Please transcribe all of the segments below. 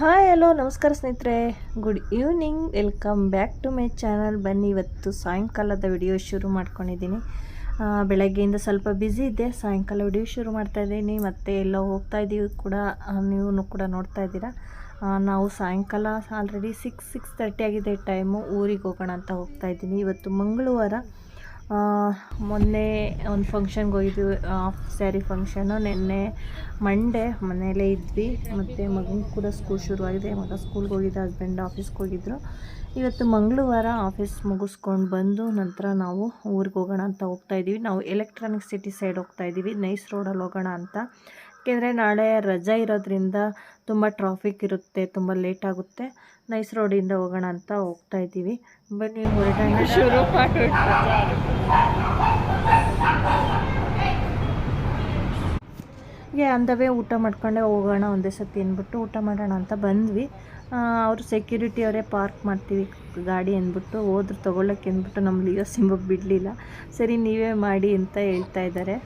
Hi hello ನಮಸ್ಕಾರ ಸ್ನೇಹಿತರೆ, good evening. Welcome back to my channel. ಬನ್ನಿ, ಇವತ್ತು ಸಾಯಂಕಾಲದ ವಿಡಿಯೋ ಶುರು ಮಾಡ್ಕೊಂಡಿದ್ದೀನಿ. ಬೆಳಗ್ಗೆಯಿಂದ ಸ್ವಲ್ಪ ಬ್ಯುಸಿ ಇದ್ದೆ, ಸಾಯಂಕಾಲ ವಿಡಿಯೋ ಶುರು ಮಾಡ್ತಾಯಿದ್ದೀನಿ. ಮತ್ತು ಎಲ್ಲ ಹೋಗ್ತಾಯಿದ್ದೀವಿ ಕೂಡ, ನೀವು ಕೂಡ ನೋಡ್ತಾ ಇದ್ದೀರಾ. ನಾವು ಸಾಯಂಕಾಲ ಆಲ್ರೆಡಿ 6:30 ಆಗಿದೆ ಟೈಮು. ಊರಿಗೆ ಹೋಗೋಣ ಅಂತ ಹೋಗ್ತಾಯಿದ್ದೀನಿ. ಇವತ್ತು ಮಂಗಳವಾರ. ಮೊನ್ನೆ ಒಂದು ಫಂಕ್ಷನ್ಗೆ ಹೋಗಿದ್ವಿ, ಸ್ಯಾರಿ ಫಂಕ್ಷನು. ನಿನ್ನೆ ಮಂಡೇ ಮನೆಯಲ್ಲೇ ಇದ್ವಿ. ಮತ್ತು ಮಗನ ಕೂಡ ಸ್ಕೂಲ್ ಶುರುವಾಗಿದೆ. ಮಗ ಸ್ಕೂಲ್ಗೆ ಹೋಗಿದ್ದ, ಹಸ್ಬೆಂಡ್ ಆಫೀಸ್ಗೆ ಹೋಗಿದ್ದರು. ಇವತ್ತು ಮಂಗಳವಾರ ಆಫೀಸ್ ಮುಗಿಸ್ಕೊಂಡು ಬಂದು ನಂತರ ನಾವು ಊರಿಗೆ ಹೋಗೋಣ ಅಂತ ಹೋಗ್ತಾಯಿದ್ದೀವಿ. ನಾವು ಎಲೆಕ್ಟ್ರಾನಿಕ್ ಸಿಟಿ ಸೈಡ್ ಹೋಗ್ತಾಯಿದ್ದೀವಿ, ನೈಸ್ ರೋಡಲ್ಲಿ ಹೋಗೋಣ ಅಂತ. ಯಾಕೆಂದರೆ ನಾಳೆ ರಜೆ ಇರೋದ್ರಿಂದ ತುಂಬ ಟ್ರಾಫಿಕ್ ಇರುತ್ತೆ, ತುಂಬ ಲೇಟ್ ಆಗುತ್ತೆ. ನೈಸ್ ರೋಡಿಂದ ಹೋಗೋಣ ಅಂತ ಹೋಗ್ತಾಯಿದ್ದೀವಿ. ಬನ್ನಿ, ಹೊರಡೋಣ, ಶುರು ಮಾಡೋಣ. ಅಂದವೇ ಊಟ ಮಾಡ್ಕೊಂಡೆ ಹೋಗೋಣ ಒಂದೇ ಸತಿ ಅಂದ್ಬಿಟ್ಟು ಊಟ ಮಾಡೋಣ ಅಂತ ಬಂದ್ವಿ. ಅವರು ಸೆಕ್ಯೂರಿಟಿ ಅವರೇ ಪಾರ್ಕ್ ಮಾಡ್ತೀವಿ ಗಾಡಿ ಅಂದ್ಬಿಟ್ಟು ಹೋದ್ರು ತೊಗೊಳ್ಳೋಕ್ಕೆ ಅಂದ್ಬಿಟ್ಟು ನಮ್ಮ ಲಿಯೋ ಸಿಂಬ ಬಿಡಲಿಲ್ಲ. ಸರಿ ನೀವೇ ಮಾಡಿ ಅಂತ ಹೇಳ್ತಾ ಇದ್ದಾರೆ.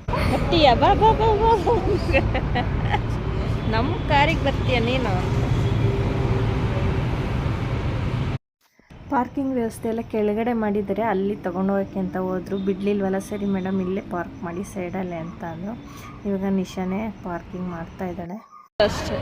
ನಮ್ಮ ಕಾರಿಗೆ ಬರ್ತೀಯ ನೀನು? ಪಾರ್ಕಿಂಗ್ ವ್ಯವಸ್ಥೆ ಎಲ್ಲ ಕೆಳಗಡೆ ಮಾಡಿದ್ದಾರೆ, ಅಲ್ಲಿ ತೊಗೊಂಡೋಗೋಕ್ಕೆ ಅಂತ ಹೋದರು. ಬಿಡಲಿಲ್ವಲ್ಲ, ಸರಿ ಮೇಡಮ್ ಇಲ್ಲೇ ಪಾರ್ಕ್ ಮಾಡಿ ಸೈಡಲ್ಲೇ ಅಂತ ಅಂದರು. ಇವಾಗ ನಿಶಾನೇ ಪಾರ್ಕಿಂಗ್ ಮಾಡ್ತಾ ಇದ್ದಾಳೆ ಅಷ್ಟೇ.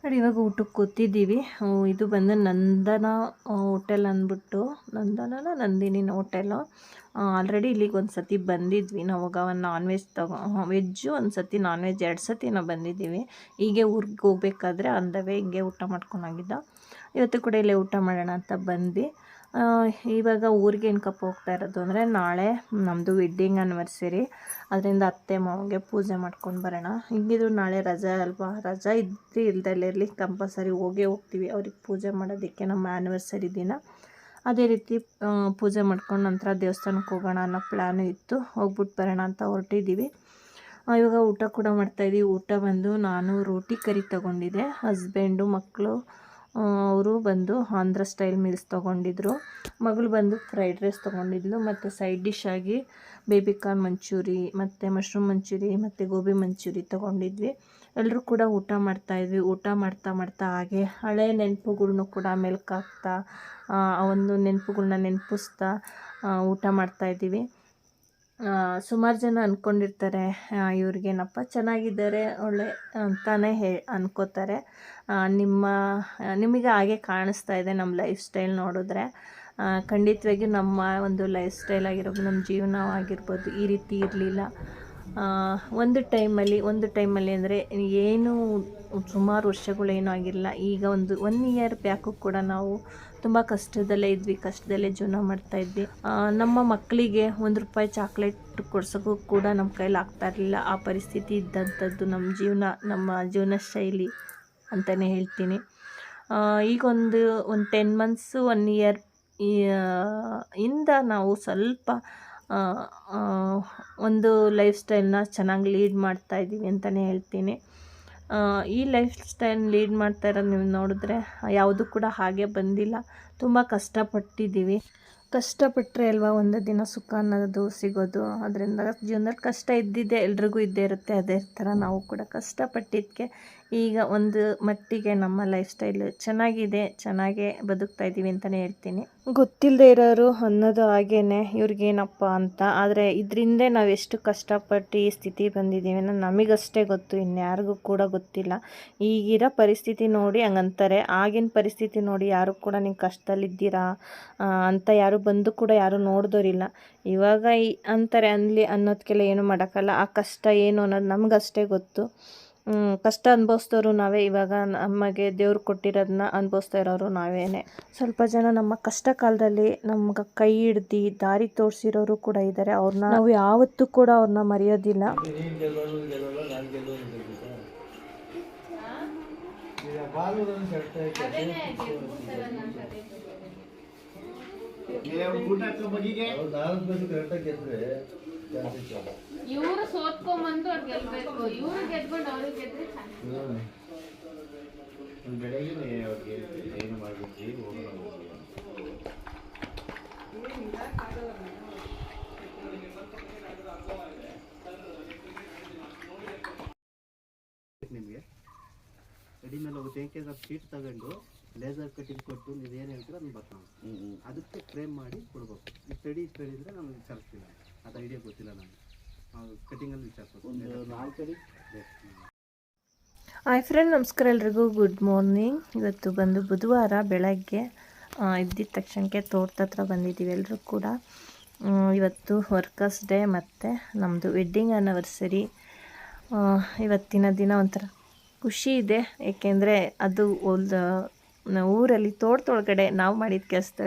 ನೋಡಿ, ಇವಾಗ ಊಟಕ್ಕೆ ಕೂತಿದ್ದೀವಿ. ಇದು ಬಂದು ನಂದನ ಹೋಟೆಲ್ ಅಂದ್ಬಿಟ್ಟು, ನಂದಿನಿ ಹೋಟೆಲು. ಆಲ್ರೆಡಿ ಇಲ್ಲಿಗೆ ಒಂದು ಸತಿ ಬಂದಿದ್ವಿ. ನಾವಾಗ ಒಂದು ನಾನ್ ವೆಜ್ ವೆಜ್ಜು ಒಂದು ಸತಿ, ನಾನ್ ವೆಜ್ 2 ಸತಿ ನಾವು ಬಂದಿದ್ದೀವಿ. ಹೀಗೆ ಊರಿಗೆ ಹೋಗ್ಬೇಕಾದ್ರೆ ಅಂದವೇ ಹಿಂಗೆ ಊಟ ಮಾಡ್ಕೊಂಡೋಗಿದ್ದ. ಇವತ್ತು ಕೂಡ ಇಲ್ಲೇ ಊಟ ಮಾಡೋಣ ಅಂತ ಬಂದ್ವಿ. ಇವಾಗ ಊರಿಗೆ ಏನಕ್ಕಪ್ಪ ಹೋಗ್ತಾ ಇರೋದು ಅಂದರೆ, ನಾಳೆ ನಮ್ಮದು ವೆಡ್ಡಿಂಗ್ ಆ್ಯನಿವರ್ಸರಿ. ಅದರಿಂದ ಅತ್ತೆ ಮಾವಗೆ ಪೂಜೆ ಮಾಡ್ಕೊಂಡು ಬರೋಣ. ಹಿಂಗಿದ್ರು ನಾಳೆ ರಜೆ ಅಲ್ವಾ, ರಜೆ ಇಲ್ದಲ್ಲಿರಲಿ ಕಂಪಲ್ಸರಿ ಹೋಗ್ತೀವಿ ಅವ್ರಿಗೆ ಪೂಜೆ ಮಾಡೋದಕ್ಕೆ, ನಮ್ಮ ಆ್ಯನಿವರ್ಸರಿ ದಿನ. ಅದೇ ರೀತಿ ಪೂಜೆ ಮಾಡ್ಕೊಂಡು ನಂತರ ದೇವಸ್ಥಾನಕ್ಕೆ ಹೋಗೋಣ ಅನ್ನೋ ಪ್ಲ್ಯಾನು ಇತ್ತು. ಹೋಗ್ಬಿಟ್ಟು ಬರೋಣ ಅಂತ ಹೊರಟಿದ್ದೀವಿ. ಇವಾಗ ಊಟ ಕೂಡ ಮಾಡ್ತಾಯಿದ್ದೀವಿ. ಊಟ ಬಂದು ನಾನು ರೋಟಿ ಕರಿ ತೊಗೊಂಡಿದ್ದೆ, ಹಸ್ಬೆಂಡು ಮಕ್ಕಳು ಅವರು ಬಂದು ಆಂಧ್ರ ಸ್ಟೈಲ್ ಮೀಲ್ಸ್ ತೊಗೊಂಡಿದ್ರು. ಮಗಳು ಬಂದು ಫ್ರೈಡ್ ರೈಸ್ ತೊಗೊಂಡಿದ್ಲು. ಮತ್ತು ಸೈಡ್ ಡಿಶ್ ಆಗಿ ಬೇಬಿಕಾರ್ನ್ ಮಂಚೂರಿ ಮತ್ತು ಮಶ್ರೂಮ್ ಮಂಚೂರಿ ಮತ್ತು ಗೋಬಿ ಮಂಚೂರಿ ತೊಗೊಂಡಿದ್ವಿ. ಎಲ್ಲರೂ ಕೂಡ ಊಟ ಮಾಡ್ತಾಯಿದ್ವಿ. ಊಟ ಮಾಡ್ತಾ ಹಾಗೆ ಹಳೆಯ ನೆನಪುಗಳ್ನೂ ಕೂಡ ಮೆಲ್ಕಾಗ್ತಾ, ಒಂದು ನೆನಪುಗಳ್ನ ನೆನಪಿಸ್ತಾ ಊಟ ಮಾಡ್ತಾಯಿದ್ದೀವಿ. ಸುಮಾರು ಜನ ಅಂದ್ಕೊಂಡಿರ್ತಾರೆ ಇವ್ರಿಗೇನಪ್ಪ ಚೆನ್ನಾಗಿದ್ದಾರೆ ಒಳ್ಳೆ ಅಂತಾನೆ ಅನ್ಕೋತಾರೆ. ನಿಮಗೆ ಹಾಗೆ ಕಾಣಿಸ್ತಾ ಇದೆ ನಮ್ಮ ಲೈಫ್ ಸ್ಟೈಲ್ ನೋಡಿದ್ರೆ. ಖಂಡಿತವಾಗಿಯೂ ನಮ್ಮ ಒಂದು ಲೈಫ್ ಸ್ಟೈಲ್ ಆಗಿರ್ಬೋದು, ನಮ್ಮ ಜೀವನ ಆಗಿರ್ಬೋದು, ಈ ರೀತಿ ಇರಲಿಲ್ಲ. ಒಂದು ಟೈಮಲ್ಲಿ ಅಂದರೆ ಏನು ಸುಮಾರು ವರ್ಷಗಳೇನೂ ಆಗಿರಲಿಲ್ಲ. ಈಗ ಒಂದು 1 ಇಯರ್ ಬ್ಯಾಕು ಕೂಡ ನಾವು ತುಂಬ ಕಷ್ಟದಲ್ಲೇ ಇದ್ವಿ, ಕಷ್ಟದಲ್ಲೇ ಜೀವನ ಮಾಡ್ತಾಯಿದ್ವಿ. ನಮ್ಮ ಮಕ್ಕಳಿಗೆ ₹1 ಚಾಕ್ಲೇಟ್ ಕೊಡ್ಸೋಕ್ಕೂ ಕೂಡ ನಮ್ಮ ಕೈಲಿ ಆಗ್ತಾ ಇರಲಿಲ್ಲ. ಆ ಪರಿಸ್ಥಿತಿ ಇದ್ದಂಥದ್ದು ನಮ್ಮ ಜೀವನ ಶೈಲಿ ಅಂತಲೇ ಹೇಳ್ತೀನಿ. ಈಗ ಒಂದು 10 ಮಂತ್ಸು 1 ಇಯರ್ ಇಂದ ನಾವು ಸ್ವಲ್ಪ ಒಂದು ಲೈಫ್ ಸ್ಟೈಲ್ನ ಚೆನ್ನಾಗಿ ಲೀಡ್ ಮಾಡ್ತಾಯಿದ್ದೀವಿ ಅಂತಲೇ ಹೇಳ್ತೀನಿ. ಈ ಲೈಫ್ ಸ್ಟೈಲ್ ಲೀಡ್ ಮಾಡ್ತಾ ಇರೋದು ನೀವು ನೋಡಿದ್ರೆ ಯಾವುದೂ ಕೂಡ ಹಾಗೆ ಬಂದಿಲ್ಲ. ತುಂಬ ಕಷ್ಟಪಟ್ಟಿದ್ದೀವಿ. ಕಷ್ಟಪಟ್ಟರೆ ಅಲ್ವಾ ಒಂದು ದಿನ ಸುಖ ಅನ್ನೋದು ಸಿಗೋದು. ಅದರಿಂದ ಜೀವನದಲ್ಲಿ ಕಷ್ಟ ಇದ್ದಿದ್ದೆ ಎಲ್ರಿಗೂ ಇದ್ದೇ ಇರುತ್ತೆ. ಅದೇ ಥರ ನಾವು ಕೂಡ ಕಷ್ಟಪಟ್ಟಿದ್ದಕ್ಕೆ ಈಗ ಒಂದು ಮಟ್ಟಿಗೆ ನಮ್ಮ ಲೈಫ್ ಸ್ಟೈಲು ಚೆನ್ನಾಗಿದೆ, ಚೆನ್ನಾಗೇ ಬದುಕ್ತಾ ಇದ್ದೀವಿ ಅಂತಲೇ ಹೇಳ್ತೀನಿ. ಗೊತ್ತಿಲ್ಲದೆ ಇರೋರು ಅನ್ನೋದು ಹಾಗೇನೆ ಇವ್ರಿಗೇನಪ್ಪ ಅಂತ. ಆದರೆ ಇದರಿಂದ ನಾವು ಎಷ್ಟು ಕಷ್ಟಪಟ್ಟು ಈ ಸ್ಥಿತಿ ಬಂದಿದ್ದೀವಿ ಅನ್ನೋ ನಮಗಷ್ಟೇ ಗೊತ್ತು, ಇನ್ಯಾರಿಗೂ ಕೂಡ ಗೊತ್ತಿಲ್ಲ. ಈಗಿರೋ ಪರಿಸ್ಥಿತಿ ನೋಡಿ ಹಂಗಂತಾರೆ, ಆಗಿನ ಪರಿಸ್ಥಿತಿ ನೋಡಿ ಯಾರು ಕೂಡ ನೀವು ಕಷ್ಟದಲ್ಲಿದ್ದೀರಾ ಅಂತ ಯಾರು ಬಂದು ಕೂಡ ಯಾರು ನೋಡಿದೋರಿಲ್ಲ. ಇವಾಗ ಅಂತಾರೆ ಅನ್ನೋದಕ್ಕೆಲ್ಲ ಏನು ಮಾಡೋಕ್ಕಲ್ಲ. ಆ ಕಷ್ಟ ಏನು ಅನ್ನೋದು ನಮಗಷ್ಟೇ ಗೊತ್ತು. ಕಷ್ಟ ಅನುಭವಿಸ್ತವ್ರು ನಾವೇ. ಇವಾಗ ನಮಗೆ ದೇವ್ರು ಕೊಟ್ಟಿರೋದನ್ನ ಅನುಭವಿಸ್ತಾ ಇರೋರು ನಾವೇನೆ. ಸ್ವಲ್ಪ ಜನ ನಮ್ಮ ಕಷ್ಟ ಕಾಲದಲ್ಲಿ ನಮ್ಗೆ ಕೈ ಹಿಡ್ದು ದಾರಿ ತೋರಿಸಿರೋರು ಕೂಡ ಇದ್ದಾರೆ. ಅವ್ರನ್ನ ನಾವು ಯಾವತ್ತೂ ಕೂಡ ಅವ್ರನ್ನ ಮರೆಯೋದಿಲ್ಲ. ಇವರು ಸೋತ್ಕೊಂಡ್ಬಂದು ಅವ್ರು ಗೆಲ್ಬೇಕು, ಇವರು ಗೆದ್ಕೊಂಡು ಅವ್ರು ಗೆದ್ರೆ ಬೆಳಗ್ಗೆ ಏನು ಮಾಡ್ಬೇಕು ನಿಮಗೆ ರೆಡಿ ಮೇಲೆ ಹೋಗುತ್ತೆ. ಏಕೆಂದ್ರೆ ಶೀಟ್ ತಗೊಂಡು ಲೇಸರ್ ಕಟಿಂಗ್ ಕೊಟ್ಟು ನೀವು ಏನು ಹೇಳ್ತೀರ ಅದನ್ನ ಬರ್ತಾವೆ. ಅದಕ್ಕೆ ಫ್ರೇಮ್ ಮಾಡಿ ಕೊಡ್ಬೇಕು. ಈ ಸ್ಟಡಿ ಇದ್ರೆ ನಾನು ವಿಚಾರಿಸ್ತಿಲ್ಲ, ಅದು ಐಡಿಯಾ ಗೊತ್ತಿಲ್ಲ. ನಾನು ಕಟಿಂಗಲ್ಲಿ ವಿಚಾರಿಸ್ಬೇಕು. ಹಾಯ್ ಫ್ರೆಂಡ್, ನಮಸ್ಕಾರ ಎಲ್ರಿಗೂ. Good morning. ಇವತ್ತು ಬಂದು ಬುಧವಾರ ಬೆಳಗ್ಗೆ ಇದ್ದಿದ್ದ ತಕ್ಷಣಕ್ಕೆ ತೋಟದ ಹತ್ರ ಬಂದಿದ್ದೀವಿ ಎಲ್ಲರೂ ಕೂಡ. ಇವತ್ತು ವರ್ಕರ್ಸ್ ಡೇ ಮತ್ತು ನಮ್ಮದು ವೆಡ್ಡಿಂಗ್ ಆ್ಯನಿವರ್ಸರಿ. ಇವತ್ತಿನ ದಿನ ಒಂಥರ ಖುಷಿ ಇದೆ. ಏಕೆಂದರೆ ಅದು ಒಂದು ಊರಲ್ಲಿ ತೋಟದೊಳಗಡೆ ನಾವು ಮಾಡಿದ ಕೆಲಸದ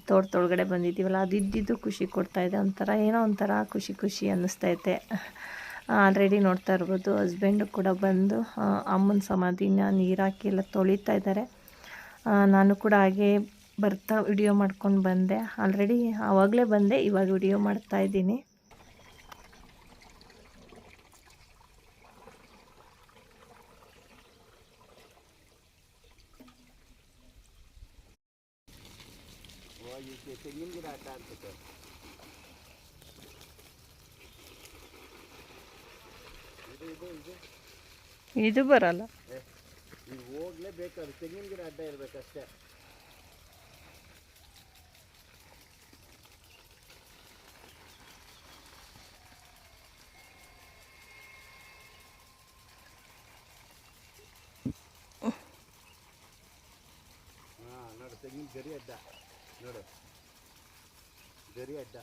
ತೋಟದೊಳಗಡೆ ಬಂದಿದ್ದೀವಲ್ಲ, ಅದು ಇದ್ದಿದ್ದು ಖುಷಿ ಕೊಡ್ತಾಯಿದೆ. ಒಂಥರ ಏನೋ ಒಂಥರ ಖುಷಿ ಅನ್ನಿಸ್ತೈತೆ. ಆಲ್ರೆಡಿ ನೋಡ್ತಾ ಇರ್ಬೋದು, ಹಸ್ಬೆಂಡು ಕೂಡ ಬಂದು ಅಮ್ಮನ ಸಮಾಧಿನ ನೀರಾಕಿ ಎಲ್ಲ ತೊಳಿತಾ ಇದ್ದಾರೆ. ನಾನು ಕೂಡ ಹಾಗೆ ಬರ್ತಾ ವಿಡಿಯೋ ಮಾಡ್ಕೊಂಡು ಬಂದೆ. ಆಲ್ರೆಡಿ ಆವಾಗಲೇ ಬಂದೆ, ಇವಾಗ ವಿಡಿಯೋ ಮಾಡ್ತಾಯಿದ್ದೀನಿ. ಇದು ಬರಲ್ಲ, ನೀವು ಹೋಗ್ಲೇಬೇಕಾದ್ರೆ ತೆಂಗಿನ ಗಿಡ ಅಡ್ಡ ಇರಬೇಕಷ್ಟೇ. ನೋಡು ತೆಂಗಿನ ಗರಿ ಅಡ್ಡ, ನೋಡು ಗರಿ ಅಡ್ಡ.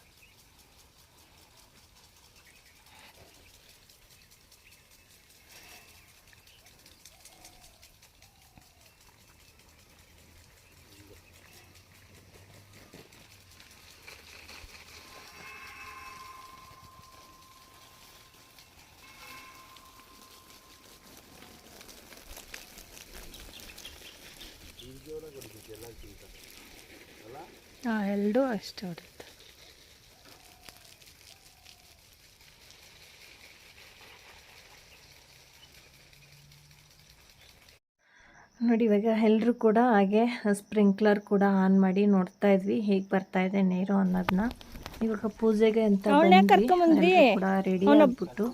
ಎಲ್ಲರೂ ಅಷ್ಟೇ ಹೊಡುತ್ತೆ. ನೋಡಿ, ಇವಾಗ ಎಲ್ಲರೂ ಕೂಡ ಹಾಗೆ ಸ್ಪ್ರಿಂಕ್ಲರ್ ಕೂಡ ಆನ್ ಮಾಡಿ ನೋಡ್ತಾ ಇದ್ವಿ ಹೇಗೆ ಬರ್ತಾ ಇದೆ ನೀರು ಅನ್ನೋದನ್ನ. ಇವಾಗ ಪೂಜೆಗೆ ಅಂತ ಬಂದ್ವಿ, ಕೂಡ ರೆಡಿ ಆಗ್ಬಿಟ್ಟು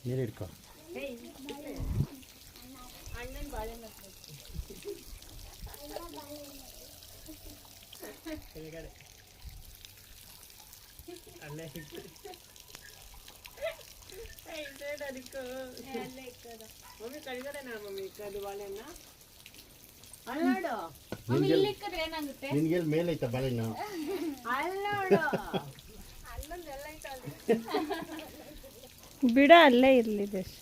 ನೀರು ಹಿಡ್ಕೊ. ನಿನ್ಗೆ ಮೇಲೆ ಐತ ಬಾಳೆಹಣ್ಣು? ಬಿಡ, ಅಲ್ಲೇ ಇರಲಿ ದೇಶ.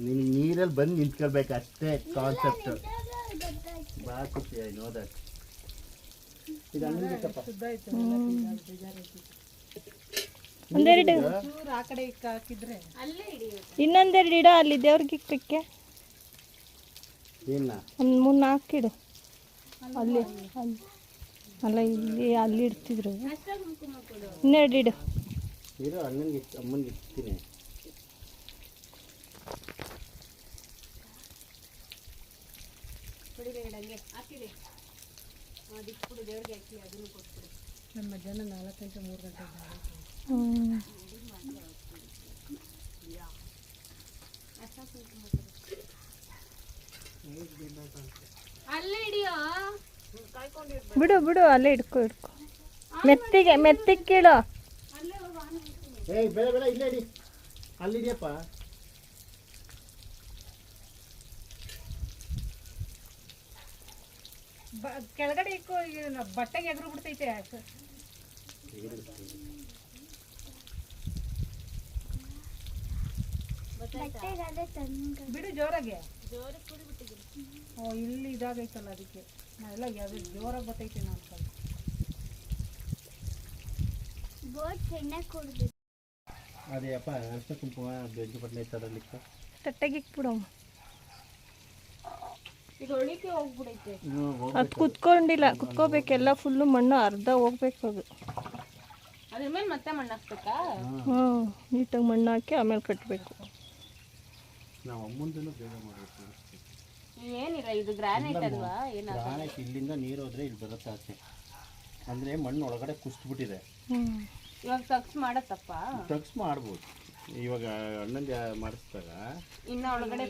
ನೀನು ನೀರಲ್ಲಿ ಬಂದು ನಿಂತ್ಕೊಳ್ಬೇಕು ಅಷ್ಟೇ ಕಾನ್ಸೆಪ್ಟ್. ಬಾ ಖುಷಿ ಆಯ್ತು ನೋಡಕ್. ಒಂದೆರಡು ಇನ್ನೊಂದೆರಡು ಇಡ, ಅಲ್ಲಿ ದೇವ್ರಿಗೆ ಇಕ್ಕಕ್ಕೆ ಒಂದು 3-4 ಇಡು. ಅಲ್ಲಿ ಅಲ್ಲ, ಇಲ್ಲಿ ಅಲ್ಲಿ ಇಡ್ತಿದ್ರು. ಇನ್ನೆರಡು ಇಡು. ಇರೋ ಅಣ್ಣನಿಗೆ ಅಮ್ಮನಿಗೆ ಇಡ್ತೀನಿ. ನಮ್ಮ ಮಧ್ಯಾಹ್ನ 4 ಗಂಟೆ 3 ಗಂಟೆ ಅಲ್ಲೇ ಹಿಡಿಯೋ. ಬಿಡು ಅಲ್ಲೇ ಇಡ್ಕೊ. ಮೆತ್ತಿಗೆ ಕೀಳು. ಏಯ್ ಬೇಡ ಇಲ್ಲೇ ಇಡಿ, ಅಲ್ಲಿದೆಯಪ್ಪ. ಕೆಳಗಡೆ ಇಕ್ಕೋ, ಬಟ್ಟೆಗೆ ಎಗರು ಬಿಡ್ತೈತೆ. ಬಿಡು ಜೋರಾಗೆ. ಓ ಇಲ್ಲಿ ಇದಾಗೈತಲ್ಲ ಅದಕ್ಕೆ ಎಲ್ಲ ಜೋರಾಗಿ ಬರ್ತೈತೆ ನಾನು ಅದೇ ಅಪ್ಪ ಅರ್ಶ ಕುಂಕುಮ ಬೆಂಕಿ ಪಟ್ಲೆ ಇತ್ತದಲ್ಲಿಕ್ಕ ತಟ್ಟೆಗೆ ಇಕ್ಬಿಡಮ್ಮ. ಇದು ಒಳಿಕೆ ಹೋಗ್ಬಿಡೈತೆ. ಅದು ಕುತ್ಕೊಂಡಿಲ್ಲ, ಕುತ್ಕೋಬೇಕೆಲ್ಲ ಫುಲ್ಲು ಮಣ್ಣು ಅರ್ಧ ಹೋಗ್ಬೇಕು ಅದು. ಅದ್ರ ಮೇಲೆ ಮತ್ತೆ ಮಣ್ಣು ಹಾಕ್ಬೇಕಾ? ಹ್ಞೂ, ನೀಟಾಗಿ ಮಣ್ಣು ಹಾಕಿ ಆಮೇಲೆ ಕಟ್ಟಬೇಕು. ನಾವು ಅಮ್ಮಂದನ್ನು ಬೇಗ ಮಾಡಬೇಕು. ಏನಿಲ್ಲ, ಇದು ಗ್ರಾನೈಟ್ ಅಲ್ವಾ? ಗ್ರಾನೈಟ್ ಇಲ್ಲಿಂದ ನೀರು ಹೋದ್ರೆ ಇಲ್ಲಿ ಬರುತ್ತೆ ಆಚೆ. ಅಂದರೆ ಮಣ್ಣು ಒಳಗಡೆ ಕುಸ್ಬಿಟ್ಟಿದೆ. ಇವಾಗ ತಗ್ಸ್ ಮಾಡತ್ತಪ್ಪ. ತಗ್ಸ್ ಮಾಡ್ಬೋದು. ಇವಾಗ ಅಣ್ಣಂಗೆ ಮಾಡಿಸಿದಾಗ ಇನ್ನು ಒಳಗಡೆ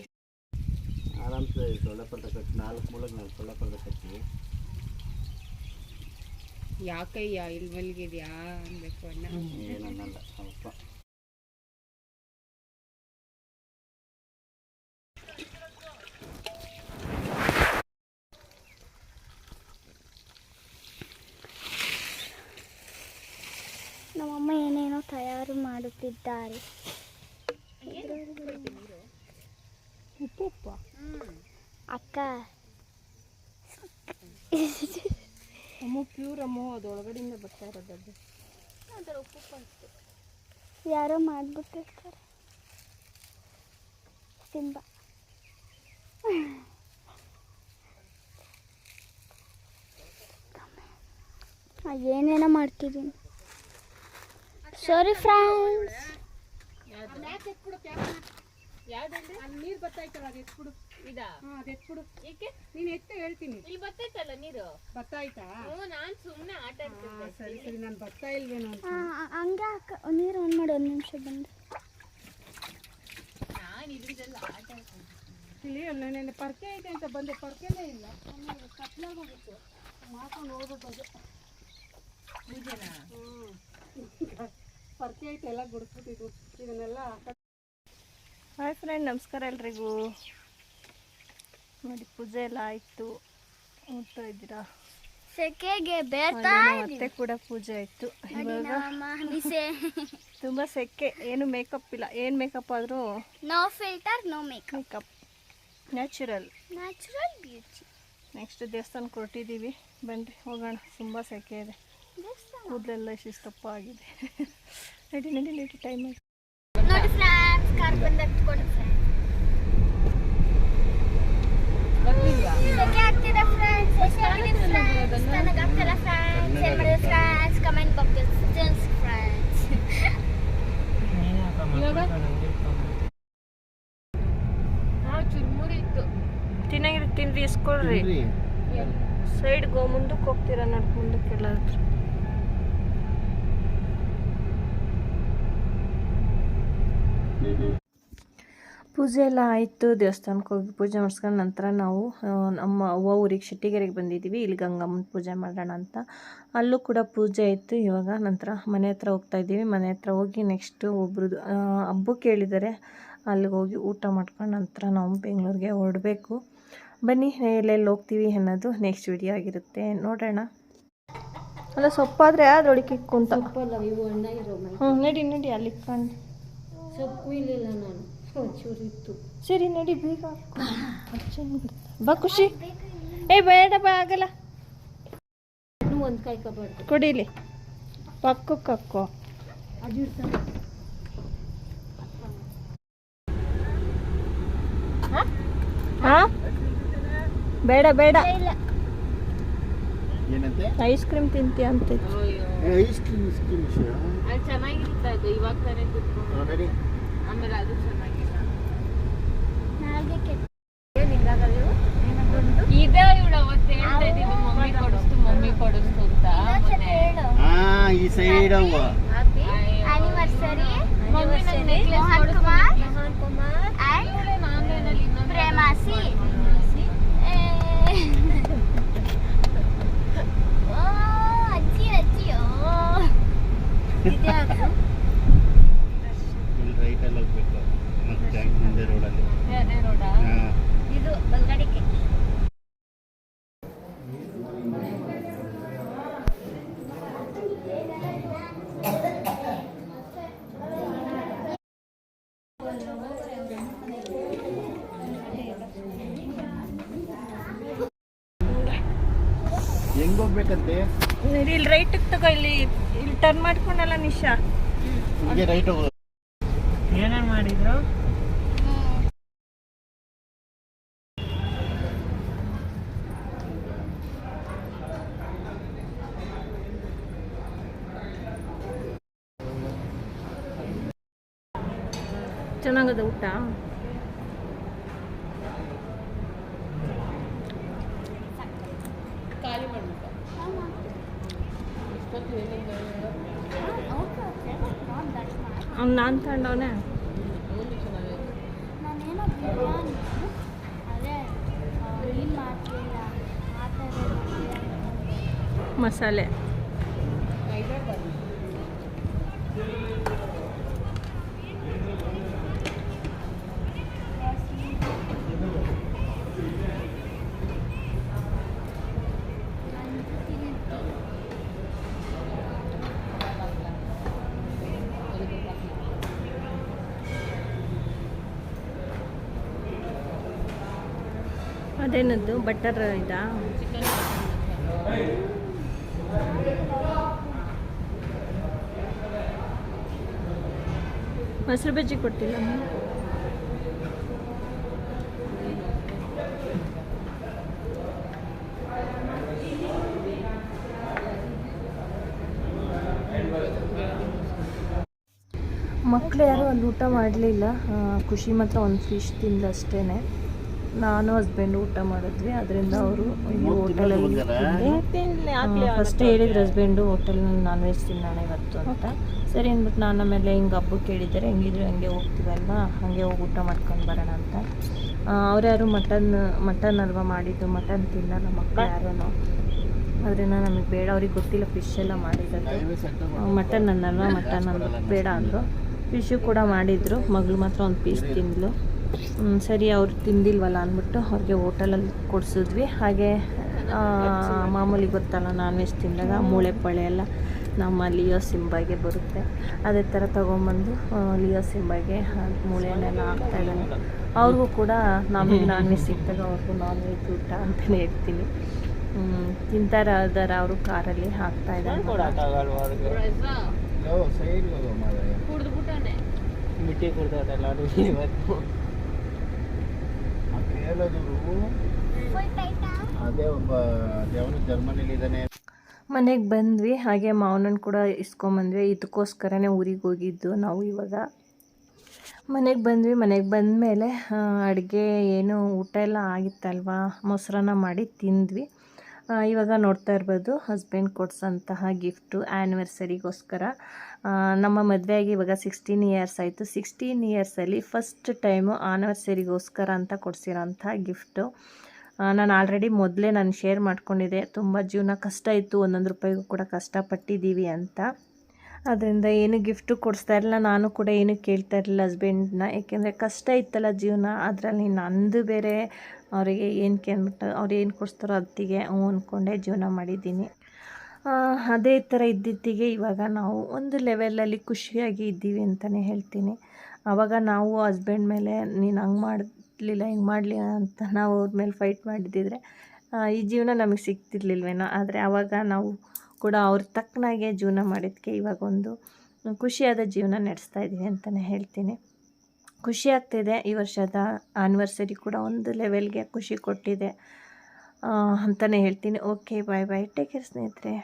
ಆರಾಮ್ಸೆ ಸೊಳ್ಳೆ ಪರ್ದ ಕಟ್ಟಿ 4 ಮೂಲೆಗೆ 4 ಸೊಳ್ಳೆ ಪರ್ದ ಕಟ್ಟಿ. ಯಾಕಯ್ಯ ಇಲ್ಲಿ ಮಲ್ಗಿದ್ಯಾ ಅನ್ಬೇಕು ಅಣ್ಣ. ಏನನ್ನಲ್ಲ ಸ್ವಲ್ಪ. ನಮ್ಮಮ್ಮ ಏನೇನೋ ತಯಾರು ಮಾಡುತ್ತಿದ್ದಾರೆ. ಉಪ್ಪು ಅಕ್ಕ ಅಮ್ಮ ಪ್ಯೂರ್ ಅಮ್ಮ, ಅದು ಒಳಗಡೆಯಿಂದ ಬರ್ತಾ ಇರೋದು. ಯಾರೋ ಮಾಡ್ಬಿಟ್ಟಿರ್ತಾರೆ. ಸಿಂಬ ಏನೇನೋ ಮಾಡ್ತಿದ್ದೀನಿ. Sorry friends. ನೀರು ಬರ್ತೈತಲ್ಲ, ಅದು ಎತ್ಬಿಡು. ಇದಾ? ಅದು ಎತ್ಬಿಡು. ಏಕೆ? ನೀನು ಎತ್ತು ಹೇಳ್ತೀನಿ. ಇಲ್ಲಿ ಬರ್ತೈತಲ್ಲ ನೀರು. ಬತ್ತಾಯ್ತಾ? ನಾನ್ ಸುಮ್ನೆ ಆಟ ಆಡ್ತಿದ್ದೆ. ಸರಿ ಸರಿ, ನಾನು ಬರ್ತಾ ಇಲ್ವೇನೋ ಅಂತ. ಹಂಗೆ ನೀರು ಆನ್ ಮಾಡಿ 1 ನಿಮಿಷ ಬಂದು. ನಾನು ಇದ್ರದ್ದೆಲ್ಲ ಆಟ ಆಡ್ತಿದ್ದೆ. ಇಲ್ಲಿ ನೆನ್ನೆ ಪರ್ಕೆ ಐತೆ ಅಂತ ಬಂದೆ, ಪರ್ಕೆನೇ ಇಲ್ಲ. ಕತ್ಲಾಗ ಹೋಗುತ್ತೆ, ಮಾಡ್ಕೊಂಡು ಹೋಗ್ಬಿಟ್ಟು ಪೂಜೆನಾ? ಪರ್ಕೆ ಐತೆ ಎಲ್ಲ ಗುಡಿಸ್ಬಿಟ್ಟಿದ್ರು. ಇದನ್ನೆಲ್ಲ ಹಾಯ್ ಫ್ರೆಂಡ್, ನಮಸ್ಕಾರ ಎಲ್ರಿಗೂ. ನೋಡಿ ಪೂಜೆ ಎಲ್ಲ ಆಯಿತು, ಊಟ ಇದ್ದೀರಾ? ಸೆಕೆಗೆ ಬೇರ್ತಾ ಮತ್ತೆ ಕೂಡ ಪೂಜೆ ಆಯಿತು. ಇವಾಗ ಬಿಸೆ. ತುಂಬ ಸೆಕೆ, ಏನು ಮೇಕಪ್ ಇಲ್ಲ. ಏನು ಮೇಕಪ್ ಆದರೂ no filter, no makeup, makeup natural beauty. Next ದೇವಸ್ಥಾನಕ್ಕೆ ಹೊರಟಿದ್ದೀವಿ, ಬನ್ನಿರಿ ಹೋಗೋಣ. ತುಂಬ ಸೆಕೆ ಇದೆ, ಕೂದಲೆಲ್ಲ ಶಿಸ್ತಪ್ಪ ಆಗಿದೆ. ನಡಿ ನಡಿ ನಡಿ, ಟೈಮ್ ಆಯ್ತು. ನೋಡಿ ಫ್ರೆಂಡ್ಸ್, ಕಾರ್ ಬಂದು ಹತ್ಕೊಂಡು ಸೆಕೆ ಆಗ್ತಿದೆ ಫ್ರೆಂಡ್ಸ್. ಎಷ್ಟಾಗಿದೆ ಫ್ರೆಂಡ್ಸ್? ನನಗೆ ಆಗ್ತಿಲ್ಲ ಫ್ರೆಂಡ್ಸ್. ಏನು ಮಾಡಿದ್ರೆ ಫ್ರೆಂಡ್ಸ್? ಕಮೆಂಟ್ ಬಾಕ್ಸ್ ತಿಳಿಸಿ ಫ್ರೆಂಡ್ಸ್. ಚುರ್ಮುರಿ ಇತ್ತು. ತಿನ್ನಾಗಿರಿ, ತಿನ್ರಿ, ಇಸ್ಕೊಳ್ರಿ. ಸೈಡ್ಗೆ ಮುಂದಕ್ಕೆ ಹೋಗ್ತೀರಾ, ನಡ್ಕ ಮುಂದಕ್ಕೆ ಎಲ್ಲಾದ್ರೂ. ಪೂಜೆ ಎಲ್ಲ ಆಯಿತು. ದೇವಸ್ಥಾನಕ್ಕೆ ಹೋಗಿ ಪೂಜೆ ಮಾಡಿಸ್ಕೊಂಡು ನಂತರ ನಾವು ನಮ್ಮ ಅವ್ವ ಊರಿಗೆ ಶೆಟ್ಟಿಗೆರೆಗೆ ಬಂದಿದ್ದೀವಿ. ಇಲ್ಲಿ ಗಂಗಮ್ಮನ ಪೂಜೆ ಮಾಡೋಣ ಅಂತ. ಅಲ್ಲೂ ಕೂಡ ಪೂಜೆ ಆಯಿತು. ಇವಾಗ ನಂತರ ಮನೆ ಹತ್ರ ಹೋಗ್ತಾಯಿದ್ದೀವಿ. ಮನೆ ಹತ್ರ ಹೋಗಿ ನೆಕ್ಸ್ಟು ಒಬ್ರದ್ದು ಹಬ್ಬಕ್ಕೆ ಹೇಳಿದ್ದಾರೆ, ಅಲ್ಲಿಗೆ ಹೋಗಿ ಊಟ ಮಾಡ್ಕೊಂಡು ನಂತರ ನಾವು ಬೆಂಗಳೂರಿಗೆ ಹೊರಡಬೇಕು. ಬನ್ನಿ, ಎಲ್ಲೆಲ್ಲಿ ಹೋಗ್ತೀವಿ ಅನ್ನೋದು ನೆಕ್ಸ್ಟ್ ವಿಡಿಯೋ ಆಗಿರುತ್ತೆ, ನೋಡೋಣ. ಅಲ್ಲ ಸೊಪ್ಪಾದರೆ ಅದೊಳಗೆ ಕುಂತ. ನಡಿ ನಡಿ, ಅಲ್ಲಿ ಕಂಡು ಸೊಪ್ಪು ಇಲ್ಲ, ನಾನು ಒಂಚೂರು ಇತ್ತು. ಸರಿ ನಡಿ, ಬೇಗ ಬಾ. ಖುಷಿ ಏ ಬೇಡ ಬಾ, ಆಗಲ್ಲ. ಒಂದು ಕಾಯಿ ಕಬಾರ್ದು ಕೊಡಿಲಿ, ಪಕ್ಕಕ್ಕೆ ಹಾಕೋ. ಅದು ಇರ್ತಾನೆ. ಹಾಂ ಬೇಡ ಬೇಡ, ಏನಂತೆ? ಐಸ್ ಕ್ರೀಮ್ ತಿಂತೀಯ ಅಂತ. ಐಸ್ ಕ್ರೀಮ್ ಅದು ಚೆನ್ನಾಗಿರುತ್ತೆ. ಅದು ಇವಾಗ ತಾನೇ ಕುತ್ಕೊಂಡು ಆಮೇಲೆ ಅದು ಚೆನ್ನಾಗಿಲ್ಲ. ಇದೇ ಇವಳು ಅವತ್ತು ಹೇಳ್ತಾ ಇದ್ದಿದ್ದು, ಮಮ್ಮಿ ಕೊಡಿಸ್ತು ಅಂತ. ಈ ಸೈಡ್ ಅವ್ವ ಆನಿವರ್ಸರಿ ಮಮ್ಮಿ ನಂಗೆ ನೆಕ್ಲೆಸ್ ಮೋಹನ್ ಕುಮಾರ್ ಆನ್ಲೈನಲ್ಲಿ ಇನ್ನೊಂದು ಪ್ರೇಮಾಸಿ. ಅಜ್ಜಿ ಅಜ್ಜಿಯೋ ಇಲ್ಲಿ ರೈಟಲ್ಲಿ ಹೋಗ್ಬೇಕು. ಹೋಗ್ಬೇಕಂತೆ ಇಲ್ಲಿ ರೈಟ್ ತಗೋ, ಇಲ್ಲಿ ಟರ್ನ್ ಮಾಡ್ಕೊಂಡಲ್ಲ ನಿಶಾ. ಹಿಂಗೆ ರೈಟ್ ಹೋಗೋದು. ಏನೇನು ಮಾಡಿದ್ರು? ಚೆನ್ನಾಗದ ಊಟ? ಖಾಲಿ ಮಾಡ್ಬಿಟ್ಟ. ಅವ್ನು ನಾನು ತಗೊಂಡವನೇ. ನಾನೇನೋ ಬಿರಿಯಾನಿ ಅದೇ ಏನು ಮಾಡ್ತಿಲ್ಲ ಆ ಥರ ಮಸಾಲೆ ಅದೇನದ್ದು ಬಟರ್ ಇದಾ? ಮೊಸರು ಬಜ್ಜಿ ಕೊಟ್ಟಿಲ್ಲ ಮಕ್ಕಳು ಯಾರೂ ಅಲ್ಲಿ ಊಟ ಮಾಡಲಿಲ್ಲ. ಖುಷಿ ಮಾತ್ರ ಒಂದು ಫಿಶ್ ತಿಂದಷ್ಟೇ. ನಾನು ಹಸ್ಬೆಂಡ್ ಊಟ ಮಾಡಿದ್ವಿ. ಅದರಿಂದ ಅವರು ಇಲ್ಲಿ ಹೋಟೆಲಲ್ಲಿ ಫಸ್ಟ್ ಹೇಳಿದ್ರು ಹಸ್ಬೆಂಡು ಹೋಟೆಲ್ನಲ್ಲಿ ನಾನ್ ವೆಜ್ ತಿನ್ನೋಣ ಇವತ್ತು ಅಂತ. ಸರಿ ಅಂದ್ಬಿಟ್ಟು ನಾನು ಆಮೇಲೆ ಹಿಂಗೆ ಹಬ್ಬಕ್ಕೆ ಹೇಳಿದ್ದಾರೆ, ಹೆಂಗಿದ್ರು ಹಂಗೆ ಹೋಗ್ತೀವಲ್ವ, ಹಾಗೆ ಹೋಗಿ ಊಟ ಮಾಡ್ಕೊಂಡು ಬರೋಣ ಅಂತ. ಅವ್ರ್ಯಾರು ಮಟನ್ ಅಲ್ವಾ ಮಾಡಿದ್ದು, ಮಟನ್ ತಿನ್ನಲ್ಲ ಮಕ್ಕಳು ಯಾರೂ. ಅದರಿಂದ ನಮಗೆ ಬೇಡ, ಅವ್ರಿಗೆ ಗೊತ್ತಿಲ್ಲ ಫಿಶ್ ಎಲ್ಲ ಮಾಡಿರೋದು. ಮಟನ್ ಅನ್ನಲ್ವ, ಮಟನ್ ಅಂದ್ಬಿಟ್ಟು ಬೇಡ ಅಂದರು. ಫಿಶು ಕೂಡ ಮಾಡಿದರು, ಮಗಳು ಮಾತ್ರ ಒಂದು ಪೀಸ್ ತಿಂದಳು. ಸರಿ ಅವ್ರು ತಿಂದಿಲ್ವಲ್ಲ ಅಂದ್ಬಿಟ್ಟು ಅವ್ರಿಗೆ ಹೋಟೆಲಲ್ಲಿ ಕೊಡಿಸಿದ್ವಿ. ಹಾಗೆ ಮಾಮೂಲಿ ಗೊತ್ತಲ್ಲ ನಾನ್ ವೆಜ್ ತಿಂದಾಗ ಮೂಳೆ ಪಳೆ ಎಲ್ಲ ನಮ್ಮ ಲಿಯೋ ಸಿಂಬಾಗೆ ಬರುತ್ತೆ, ಅದೇ ಥರ ತೊಗೊಂಬಂದು ಲಿಯೋ ಸಿಂಬಾಗೆ ಮೂಳೆನೆಲ್ಲ ಹಾಕ್ತಾಯಿದ್ದಾನೆ. ಅವ್ರಿಗೂ ಕೂಡ ನಮಗೆ ನಾನ್ ವೆಜ್ ಸಿಕ್ಕಿದಾಗ ಅವ್ರಿಗೂ ನಾನ್ ವೆಜ್ ಊಟ ಅಂತಲೇ ಹೇಳ್ತೀನಿ. ತಿಂತಾರೆ ಅದರ ಅವರು ಕಾರಲ್ಲಿ ಹಾಕ್ತಾಯಿದ್ದಾರೆ. ಕುಡ್ದ್ಬಿಟ್ಟಾನೆ. ಮಿಟ್ಟಿ ಕೊಡ್ತಾರಲ್ಲ ಅದು ಇವತ್ತು ಅದೇ ಒಬ್ಬ ದೇವನು ಜರ್ಮನಿಲಿ ಇದ್ದಾನೆ. ಮನೆಗೆ ಬಂದ್ವಿ. ಹಾಗೆ ಮಾವನನ್ನು ಕೂಡ ಇಸ್ಕೊಂಬಂದ್ವಿ. ಇದಕ್ಕೋಸ್ಕರನೇ ಊರಿಗೆ ಹೋಗಿದ್ದು ನಾವು. ಇವಾಗ ಮನೆಗೆ ಬಂದ್ವಿ. ಮನೆಗೆ ಬಂದಮೇಲೆ ಅಡುಗೆ ಏನು ಊಟ ಎಲ್ಲ ಆಗಿತ್ತಲ್ವ, ಮೊಸರನ್ನ ಮಾಡಿ ತಿಂದ್ವಿ. ಇವಾಗ ನೋಡ್ತಾ ಇರ್ಬೋದು ಹಸ್ಬೆಂಡ್ ಕೊಡ್ಸಂತಹ ಗಿಫ್ಟು ಆ್ಯನಿವರ್ಸರಿಗೋಸ್ಕರ. ನಮ್ಮ ಮದುವೆಯಾಗಿ ಇವಾಗ 16 ಇಯರ್ಸ್ ಆಯಿತು. 16 ಇಯರ್ಸಲ್ಲಿ ಫಸ್ಟ್ ಟೈಮು ಆ್ಯನಿವರ್ಸರಿಗೋಸ್ಕರ ಅಂತ ಕೊಡಿಸಿರೋಂಥ ಗಿಫ್ಟು. ನಾನು ಆಲ್ರೆಡಿ ಮೊದಲೇ ನಾನು ಶೇರ್ ಮಾಡ್ಕೊಂಡಿದ್ದೆ, ತುಂಬ ಜೀವನ ಕಷ್ಟ ಇತ್ತು, 1 ರೂಪಾಯಿಗೂ ಕೂಡ ಕಷ್ಟಪಟ್ಟಿದ್ದೀವಿ ಅಂತ. ಅದರಿಂದ ಏನು ಗಿಫ್ಟು ಕೊಡಿಸ್ತಾ ಇರಲಿಲ್ಲ, ನಾನು ಕೂಡ ಏನು ಕೇಳ್ತಾ ಇರಲಿಲ್ಲ ಹಸ್ಬೆಂಡ್ನ. ಏಕೆಂದರೆ ಕಷ್ಟ ಇತ್ತಲ್ಲ ಜೀವನ, ಅದರಲ್ಲಿ ನಂದು ಬೇರೆ. ಅವರಿಗೆ ಏನು ಕೇಳ್ಬಿಟ್ಟು ಅವ್ರು ಏನು ಕೊಡಿಸ್ತಾರೋ ಅದಕ್ಕೆ ಅಂದ್ಕೊಂಡೆ ಜೀವನ ಮಾಡಿದ್ದೀನಿ. ಅದೇ ಥರ ಇದ್ದಿದ್ದಿಗೆ ಇವಾಗ ನಾವು ಒಂದು ಲೆವೆಲಲ್ಲಿ ಖುಷಿಯಾಗಿ ಇದ್ದೀವಿ ಅಂತಲೇ ಹೇಳ್ತೀನಿ. ಆವಾಗ ನಾವು ಹಸ್ಬೆಂಡ್ ಮೇಲೆ ನೀನು ಹಂಗೆ ಮಾಡಲಿಲ್ಲ ಹಿಂಗೆ ಮಾಡಲಿಲ್ಲ ಅಂತ ನಾವು ಅವ್ರ ಮೇಲೆ ಫೈಟ್ ಮಾಡಿದ್ದಿದ್ರೆ ಈ ಜೀವನ ನಮಗೆ ಸಿಗ್ತಿರ್ಲಿಲ್ವೇನೋ. ಆದರೆ ಆವಾಗ ನಾವು ಕೂಡ ಅವ್ರ ತಕ್ಕನಾಗೆ ಜೀವನ ಮಾಡಿದ್ದಕ್ಕೆ ಇವಾಗ ಒಂದು ಖುಷಿಯಾದ ಜೀವನ ನಡೆಸ್ತಾ ಇದ್ದೀವಿ ಅಂತಲೇ ಹೇಳ್ತೀನಿ. ಖುಷಿ ಆಗ್ತಿದೆ. ಈ ವರ್ಷದ ಆ್ಯನಿವರ್ಸರಿ ಕೂಡ ಒಂದು ಲೆವೆಲ್ಗೆ ಖುಷಿ ಕೊಟ್ಟಿದೆ ಅಂತಲೇ ಹೇಳ್ತೀನಿ. ಓಕೆ, ಬಾಯ್ ಬಾಯ್, ಟೇಕ್ ಕೇರ್ ಸ್ನೇಹಿತರೆ.